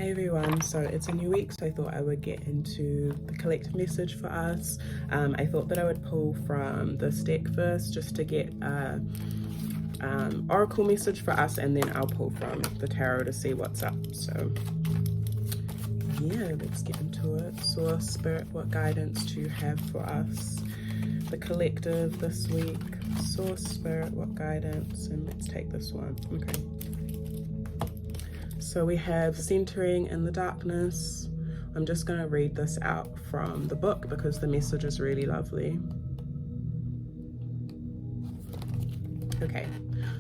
Hey everyone, so it's a new week, so I thought I would get into the collective message for us. I thought that I would pull from this deck first just to get oracle message for us, and then I'll pull from the tarot to see what's up. So yeah, let's get into it. Source, Spirit, what guidance do you have for us? The collective this week. Source, Spirit, what guidance? And let's take this one. Okay. So we have centering in the darkness. I'm just going to read this out from the book because the message is really lovely. Okay,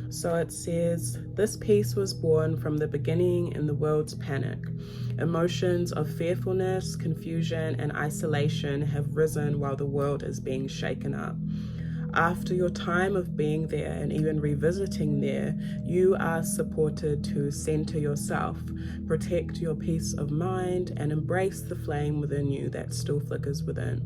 so it says, this peace was born from the beginning in the world's panic. Emotions of fearfulness, confusion, and isolation have risen while the world is being shaken up. After your time of being there and even revisiting there, you are supported to center yourself, protect your peace of mind, and embrace the flame within you that still flickers within.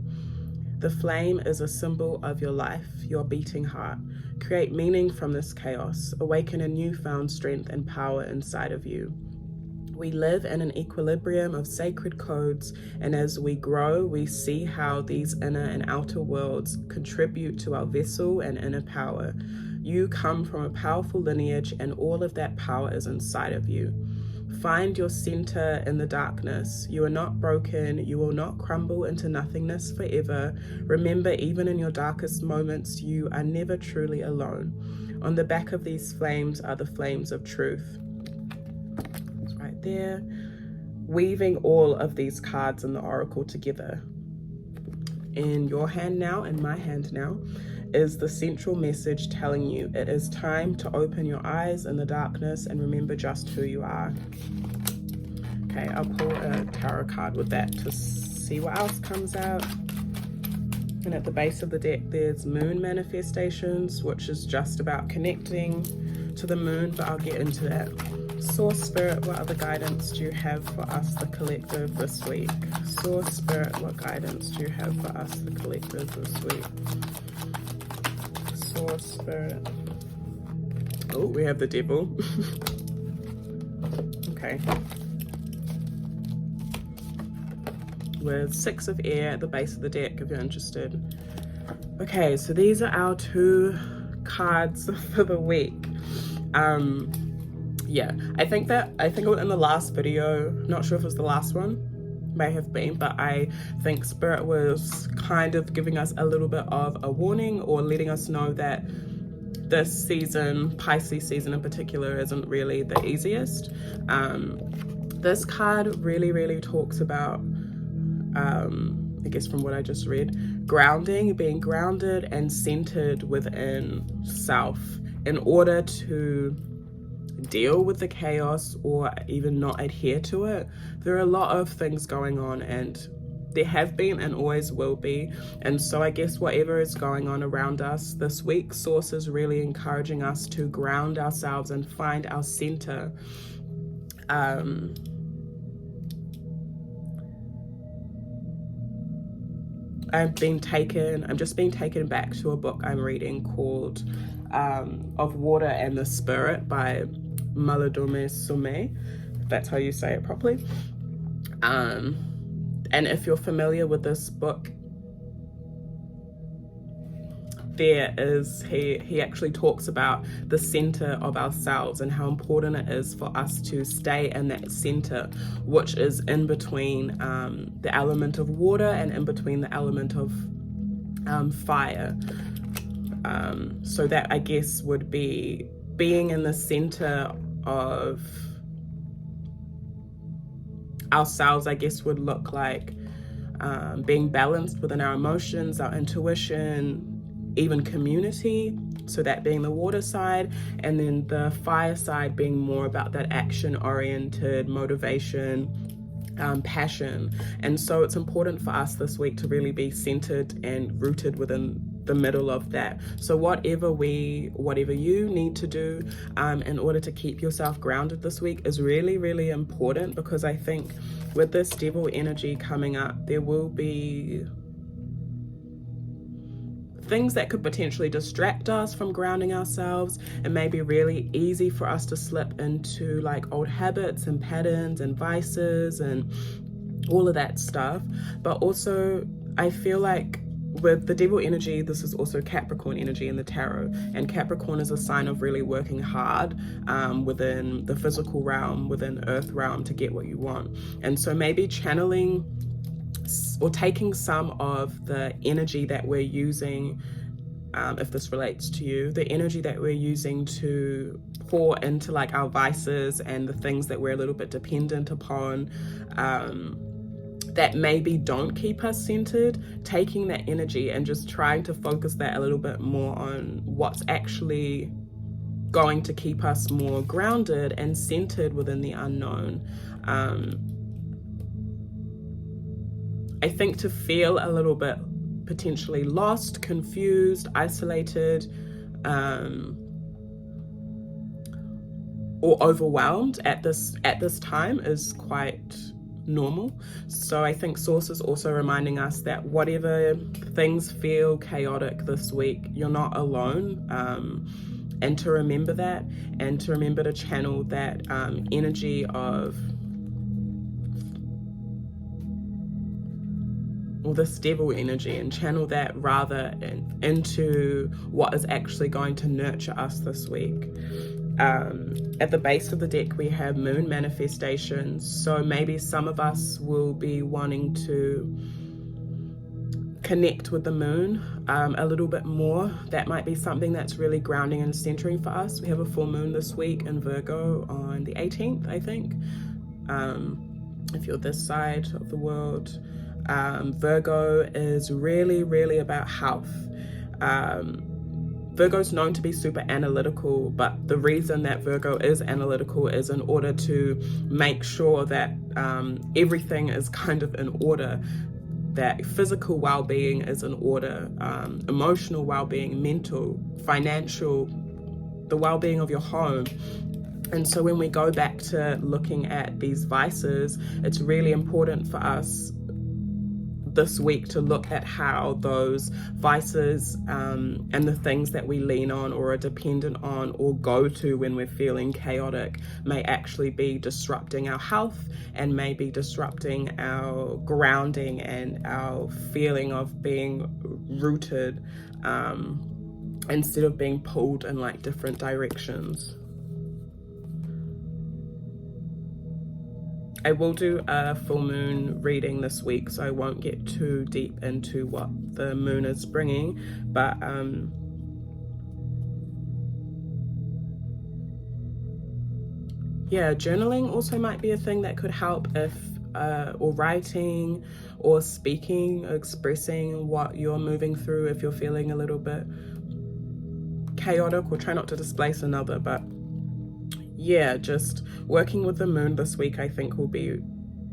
The flame is a symbol of your life, your beating heart. Create meaning from this chaos, awaken a newfound strength and power inside of you. We live in an equilibrium of sacred codes, and as we grow, we see how these inner and outer worlds contribute to our vessel and inner power. You come from a powerful lineage, and all of that power is inside of you. Find your center in the darkness. You are not broken. You will not crumble into nothingness forever. Remember, even in your darkest moments, you are never truly alone. On the back of these flames are the flames of truth. There, weaving all of these cards in the oracle together. In your hand now, in my hand now, is the central message telling you it is time to open your eyes in the darkness and remember just who you are. Okay, I'll pull a tarot card with that to see what else comes out. And at the base of the deck, there's moon manifestations, which is just about connecting to the moon, but I'll get into that. Source, Spirit, what other guidance do you have for us, the collective, this week? Source, Spirit, what guidance do you have for us, the collective, this week? Source, Spirit. Oh, we have the devil. Okay. With 6 of air at the base of the deck, if you're interested. Okay, so these are our 2 cards for the week. Yeah, I think in the last video, not sure if it was the last one, may have been, but I think Spirit was kind of giving us a little bit of a warning or letting us know that this season, Pisces season in particular, isn't really the easiest. This card really talks about, I guess from what I just read, grounding, being grounded and centered within self in order to deal with the chaos or even not adhere to it. There are a lot of things going on, and there have been and always will be, and so I guess whatever is going on around us this week, Source is really encouraging us to ground ourselves and find our center. I'm just being taken back to a book I'm reading called Of Water and the Spirit by Malidome Sume, if that's how you say it properly. And if you're familiar with this book, he actually talks about the center of ourselves and how important it is for us to stay in that center, which is in between the element of water and in between the element of fire. So that, I guess, would be being in the center of ourselves, I guess, would look like being balanced within our emotions, our intuition, even community. So that being the water side, and then the fire side being more about that action-oriented motivation, passion. And so it's important for us this week to really be centered and rooted within the middle of that. So whatever you need to do in order to keep yourself grounded this week is really important, because I think with this devil energy coming up, there will be things that could potentially distract us from grounding ourselves. It may be really easy for us to slip into like old habits and patterns and vices and all of that stuff. But also I feel like with the devil energy, this is also Capricorn energy in the tarot, and Capricorn is a sign of really working hard within the physical realm, within earth realm, to get what you want. And so maybe channeling or taking some of the energy that we're using, if this relates to you, the energy that we're using to pour into like our vices and the things that we're a little bit dependent upon, that maybe don't keep us centered, taking that energy and just trying to focus that a little bit more on what's actually going to keep us more grounded and centered within the unknown. I think to feel a little bit potentially lost, confused, isolated, or overwhelmed at this time is quite normal. So I think Source is also reminding us that whatever things feel chaotic this week, you're not alone, and to remember that, and to remember to channel that energy of, or this devil energy, and channel that rather into what is actually going to nurture us this week. At the base of the deck we have moon manifestations, so maybe some of us will be wanting to connect with the moon a little bit more. That might be something that's really grounding and centering for us. We have a full moon this week in Virgo on the 18th, I think, if you're this side of the world. Virgo is really about health. Virgo's known to be super analytical, but the reason that Virgo is analytical is in order to make sure that everything is kind of in order, that physical well-being is in order, emotional well-being, mental, financial, the well-being of your home. And so when we go back to looking at these vices, it's really important for us this week to look at how those vices and the things that we lean on or are dependent on or go to when we're feeling chaotic may actually be disrupting our health and may be disrupting our grounding and our feeling of being rooted, instead of being pulled in like different directions. I will do a full moon reading this week, so I won't get too deep into what the moon is bringing, but yeah, journaling also might be a thing that could help, if or writing or speaking, expressing what you're moving through if you're feeling a little bit chaotic, or try not to displace another. But yeah, just working with the moon this week I think will be,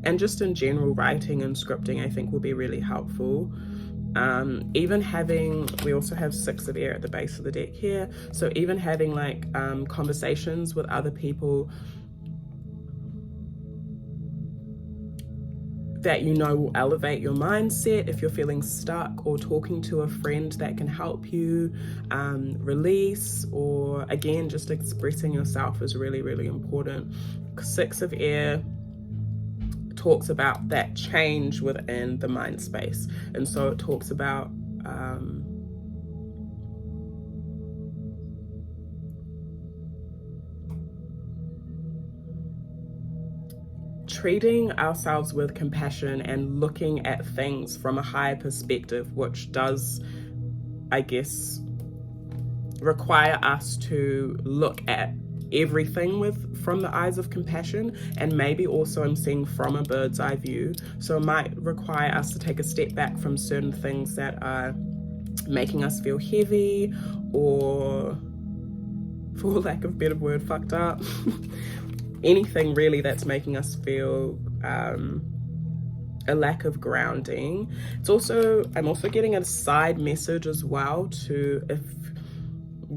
and just in general writing and scripting I think will be really helpful. Even having, we also have 6 of air at the base of the deck here, so even having like conversations with other people that you know will elevate your mindset if you're feeling stuck, or talking to a friend that can help you release, or again just expressing yourself is really important. 6 of air talks about that change within the mind space, and so it talks about treating ourselves with compassion and looking at things from a higher perspective, which does, I guess, require us to look at everything from the eyes of compassion, and maybe also I'm seeing from a bird's eye view. So it might require us to take a step back from certain things that are making us feel heavy, or, for lack of a better word, fucked up. Anything really that's making us feel a lack of grounding. I'm also getting a side message as well, to if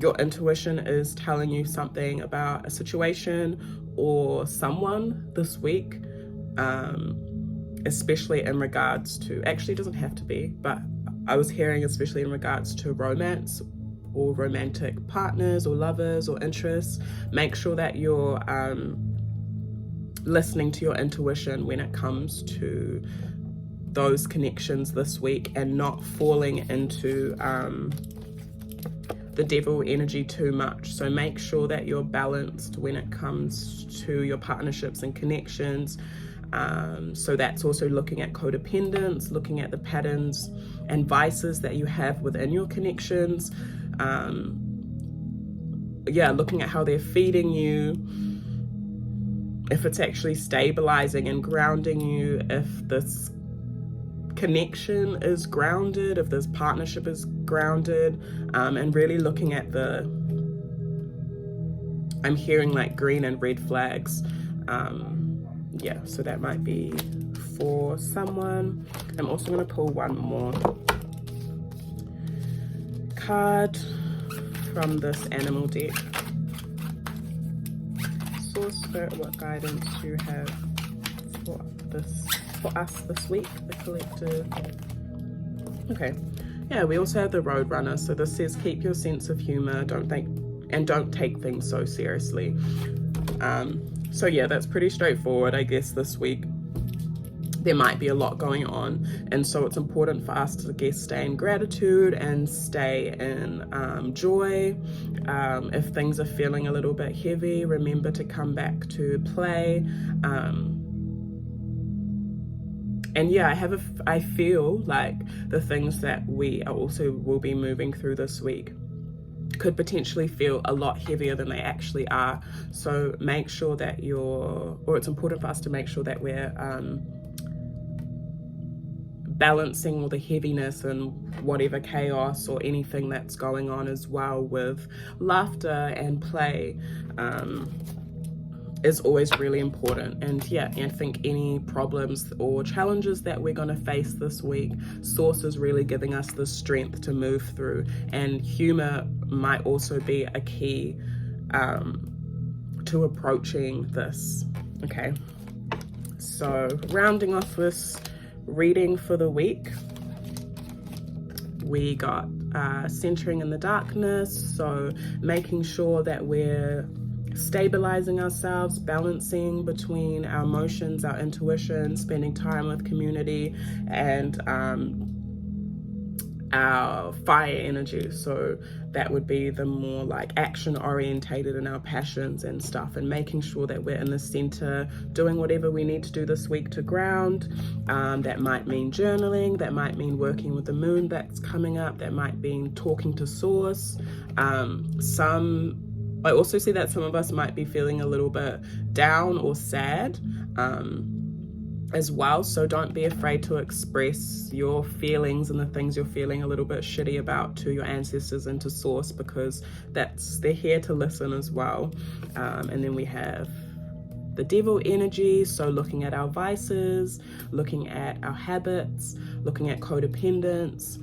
your intuition is telling you something about a situation or someone this week, especially in regards to, actually it doesn't have to be, but I was hearing, especially in regards to romance or romantic partners or lovers or interests, make sure that you're listening to your intuition when it comes to those connections this week, and not falling into the devil energy too much. So make sure that you're balanced when it comes to your partnerships and connections. So that's also looking at codependence, looking at the patterns and vices that you have within your connections. Looking at how they're feeding you, if it's actually stabilizing and grounding you, if this connection is grounded, if this partnership is grounded, and really looking at I'm hearing like green and red flags. So that might be for someone. I'm also going to pull one more card from this animal deck. Source, Spirit, what guidance do you have for us this week, the collective? Okay, yeah, we also have the Roadrunner. So this says keep your sense of humor, don't take things so seriously. So yeah, that's pretty straightforward, I guess. This week there might be a lot going on, and so it's important for us to, I guess, stay in gratitude and stay in joy. If things are feeling a little bit heavy, remember to come back to play. And yeah, I feel like the things that we also will be moving through this week could potentially feel a lot heavier than they actually are. So make sure that it's important for us to make sure that we're balancing all the heaviness and whatever chaos or anything that's going on as well with laughter and play. Is always really important. And yeah, I think any problems or challenges that we're going to face this week, Source is really giving us the strength to move through, and humor might also be a key to approaching this. Okay, so rounding off this reading for the week, we got centering in the darkness, so making sure that we're stabilizing ourselves, balancing between our emotions, our intuition, spending time with community, and our fire energy. So that would be the more like action orientated in our passions and stuff, and making sure that we're in the center, doing whatever we need to do this week to ground. That might mean journaling, that might mean working with the moon that's coming up, that might mean talking to Source. I also see that some of us might be feeling a little bit down or sad as well. So don't be afraid to express your feelings and the things you're feeling a little bit shitty about to your ancestors and to Source, because they're here to listen as well. And then we have the devil energy, so looking at our vices, looking at our habits, looking at codependence.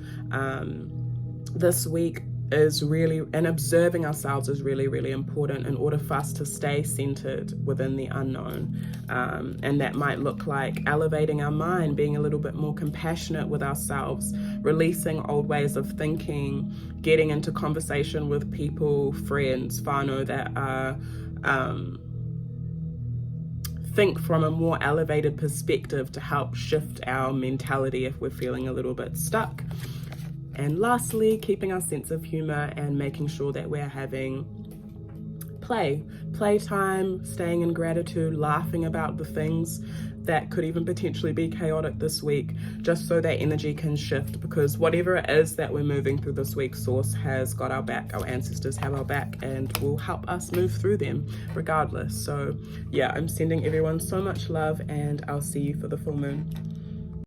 This week is really, and observing ourselves is really, really important in order for us to stay centered within the unknown. And that might look like elevating our mind, being a little bit more compassionate with ourselves, releasing old ways of thinking, getting into conversation with people, friends, whānau that are think from a more elevated perspective to help shift our mentality if we're feeling a little bit stuck. And lastly, keeping our sense of humor and making sure that we're having playtime, staying in gratitude, laughing about the things that could even potentially be chaotic this week, just so that energy can shift, because whatever it is that we're moving through this week, Source has got our back, our ancestors have our back, and will help us move through them regardless. So yeah, I'm sending everyone so much love, and I'll see you for the full moon.